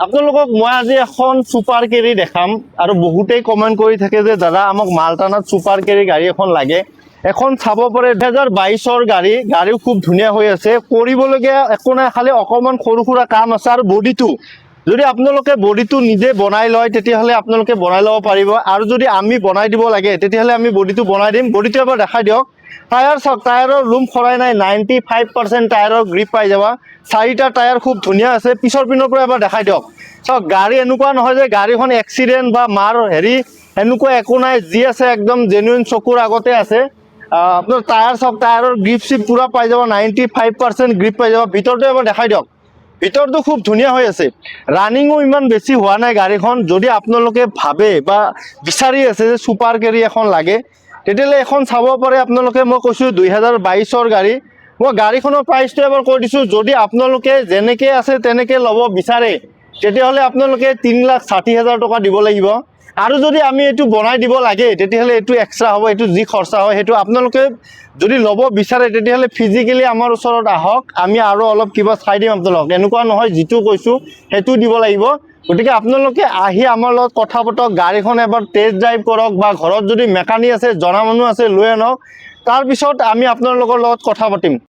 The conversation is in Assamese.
আপোনালোকক মই আজি এখন সুপাৰ কেৰি দেখাম আৰু বহুতেই কমেন্ট কৰি থাকে যে দাদা আমাক মালটানাত সুপাৰ কেৰি গাড়ী এখন লাগে। এখন চাব পাৰে 2022ৰ গাড়ীও খুব ধুনীয়া হৈ আছে, কৰিবলগীয়া একো নাই, খালি অকমান সৰু সুৰা কাম আছে। আৰু বডিটো যদি আপোনালোকে বডিটো নিজে বনাই লয় তেতিয়াহ'লে আপোনালোকে বনাই ল'ব পাৰিব, আৰু যদি আমি বনাই দিব লাগে তেতিয়াহ'লে আমি বডিটো বনাই দিম। বডিটো এবাৰ দেখাই দিয়ক। টায়াৰ চাওক, টায়াৰৰ লুম খৰাই নাই, 95% টায়াৰৰ গ্ৰিপ পাই যাবা। 4টা টায়াৰ খুব ধুনীয়া আছে। পিছৰ পিনৰ পৰা এবাৰ দেখাই দিয়ক। চাওক গাড়ী এনেকুৱা নহয় যে গাড়ীখন এক্সিডেণ্ট বা মাৰ এনেকুৱা একো নাই, যি আছে একদম জেনুইন চকুৰ আগতে আছে। আপোনাৰ টায়াৰ চাওক, টায়াৰৰ গ্ৰিপ চিপ পুৰা পাই যাব, 95% গ্ৰিপ পাই যাব। ভিতৰটো এবাৰ দেখাই দিয়ক। ভিতৰটো খুব ধুনীয়া হৈ আছে, ৰানিঙো ইমান বেছি হোৱা নাই গাড়ীখন। যদি আপোনালোকে ভাবে বা বিচাৰি আছে যে সুপাৰ কেৰি এখন লাগে তেতিয়াহ'লে এখন চাব পাৰে আপোনালোকে। মই কৈছোঁ 2022ৰ গাড়ী। মই গাড়ীখনৰ প্ৰাইচটো এবাৰ কৈ দিছোঁ। যদি আপোনালোকে যেনেকৈ আছে তেনেকৈ ল'ব বিচাৰে তেতিয়াহ'লে আপোনালোকে 3,60,000 টকা দিব লাগিব। আৰু যদি আমি এইটো বনাই দিব লাগে তেতিয়াহ'লে এইটো এক্সট্ৰা হ'ব। এইটো যি খৰচা হয় সেইটো আপোনালোকে যদি ল'ব বিচাৰে তেতিয়াহ'লে ফিজিকেলি আমাৰ ওচৰত আহক, আমি আৰু অলপ কিবা চাই দিম আপোনালোকক। এনেকুৱা নহয় যিটো কৈছোঁ সেইটো দিব লাগিব। গতিকে আপোনালোকে আহি আমাৰ লগত কথা পাতক, গাড়ীখন এবাৰ টেষ্ট ড্ৰাইভ কৰক, বা ঘৰত যদি মেকানিক আছে, জনা মানুহ আছে, লৈ আনক। তাৰপিছত আমি আপোনালোকৰ লগত কথা পাতিম।